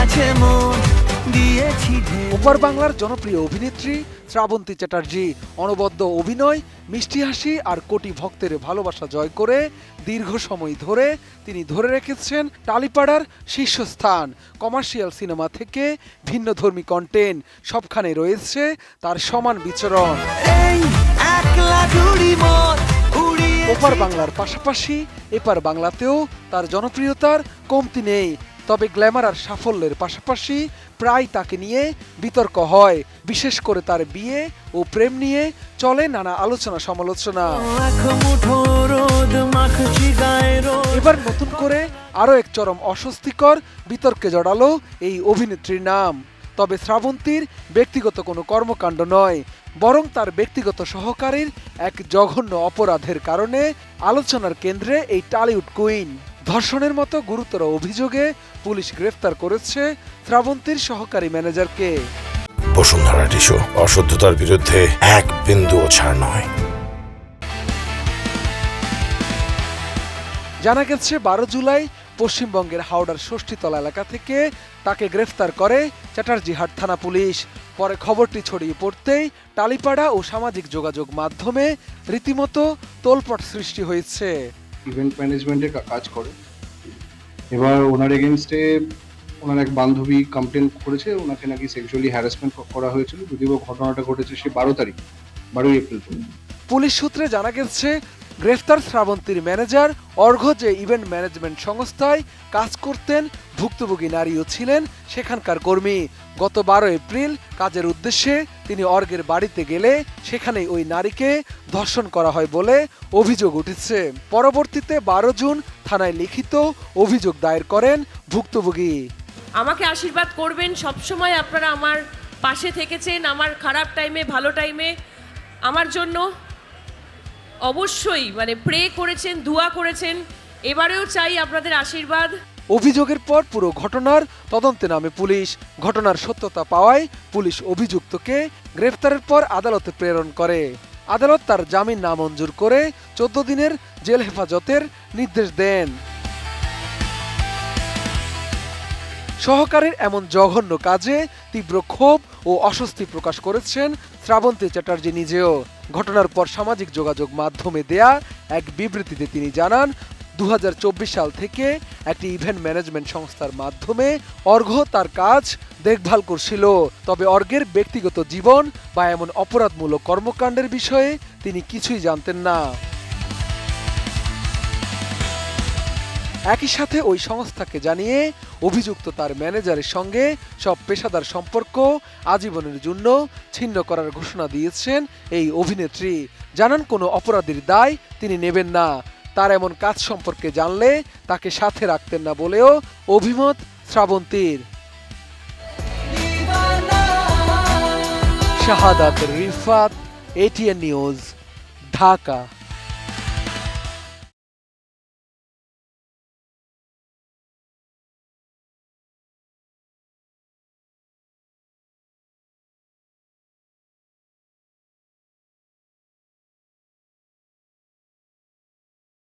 কাছে মন দিয়েছি। ওপার বাংলার জনপ্রিয় অভিনেত্রী শ্রাবন্তী চ্যাটার্জি অনবদ্য অভিনয়, মিষ্টি হাসি আর কোটি ভক্তের ভালোবাসা জয় করে দীর্ঘ সময় ধরে তিনি ধরে রেখেছেন টালিপাড়ার শীর্ষস্থান। কমার্শিয়াল সিনেমা থেকে ভিন্নধর্মী কন্টেন্ট সবখানে রয়েছে তার সমান বিচরণ। ওপার বাংলার পাশাপাশি এপার বাংলাতেও তার জনপ্রিয়তার কমতি নেই। তবে গ্ল্যামার আর সাফল্যের পাশাপাশি প্রায় তাকে নিয়ে বিতর্ক হয়, বিশেষ করে তার বিয়ে ও প্রেম নিয়ে চলে নানা আলোচনা সমালোচনা। এবার নতুন করে আরও এক চরম অস্বস্তিকর বিতর্কে জড়ালো এই অভিনেত্রীর নাম। তবে শ্রাবন্তীর ব্যক্তিগত কোনো কর্মকাণ্ড নয়, বরং তার ব্যক্তিগত সহকারীর এক জঘন্য অপরাধের কারণে আলোচনার কেন্দ্রে এই টলিউড কুইন। ধর্ষণের মতো গুরুতর অভিযোগে পুলিশ গ্রেফতার করেছে শ্রাবন্তীর সহকারী ম্যানেজারকে। বসুন্ধরা টিস্যু অশুদ্ধতার বিরুদ্ধে এক বিন্দুও ছাড় নয়। জানা গেছে 12 জুলাই পশ্চিমবঙ্গের হাওড়ার ষষ্ঠীতলা এলাকা থেকে তাকে গ্রেফতার করে চ্যাটার্জিহাট থানা পুলিশ। পরে খবরটি ছড়িয়ে পড়তেই টালিপাড়া ও সামাজিক যোগাযোগ মাধ্যমে রীতিমতো তোলপাড় সৃষ্টি হয়েছে। ইভেন্ট ম্যানেজমেন্টে কাজ করে, এবার ওনার এগেনস্টে ওনার এক বান্ধবী কমপ্লেন করেছে ওনাকে নাকি সেক্সুয়ালি হ্যারাসমেন্ট করা হয়েছিল। যদিও ঘটনাটা ঘটেছে সে 12 এপ্রিল। পুলিশ সূত্রে জানা গেছে গ্রেফতার শ্রাবন্তীর ম্যানেজার অর্ঘ্য যে ইভেন্ট ম্যানেজমেন্ট সংস্থায় কাজ করতেন, ভুক্তভোগী নারীও ছিলেন সেখানকার কর্মী। গত 12 এপ্রিল কাজের উদ্দেশ্যে তিনি অর্ঘ্যের বাড়িতে গেলে সেখানেই ওই নারীকে ধর্ষণ করা হয় বলে অভিযোগ উঠেছে। পরবর্তীতে 12 জুন থানায় লিখিত অভিযোগ দায়ের করেন ভুক্তভোগী। আমাকে আশীর্বাদ করবেন, সবসময় আপনারা আমার পাশে থেকেছেন, আমার খারাপ টাইমে ভালো টাইমে আমার জন্য অবশ্যই প্রে করেছেন, দোয়া করেছেন। এবারেও চাই আপনাদের আশীর্বাদ। অভিযোগের পর পুরো ঘটনার তদন্তে নামে পুলিশ। ঘটনার সত্যতা পাওয়ায় পুলিশ অভিযুক্তকে গ্রেফতারের পর আদালতে প্রেরণ করে। আদালত তার জামিন নামঞ্জুর করে 14 দিনের জেল হেফাজতের নির্দেশ দেন। সহকারীর এমন জঘন্য কাজে তীব্র ক্ষোভ ও অস্বস্তি প্রকাশ করেছেন শ্রাবন্তী চ্যাটার্জি নিজেও। ঘটনার পর সামাজিক যোগাযোগ মাধ্যমে দেয়া এক বিবৃতিতে তিনি জানান, 2024 সাল থেকে একটি ইভেন্ট ম্যানেজমেন্ট সংস্থার মাধ্যমে অর্ঘ্য তার কাজ দেখভাল করছিল। তবে অর্ঘ্যের ব্যক্তিগত জীবন বা এমন অপরাধমূলক কর্মকাণ্ডের বিষয়ে তিনি কিছুই জানতেন না। একই সাথে ওই সংস্থাকে জানিয়ে অভিযুক্ত তার ম্যানেজারের সঙ্গে সব পেশাদার সম্পর্ক আজীবনের জন্য ছিন্ন করার ঘোষণা দিয়েছেন এই অভিনেত্রী। জানান কোনো অপরাধীর দায় তিনি নেবেন না, তার এমন কাজ সম্পর্কে জানলে তাকে সাথে রাখতেন না বলেও অভিমত শ্রাবন্তীর। শাহাদাত রিফাত, ATN নিউজ, ঢাকা।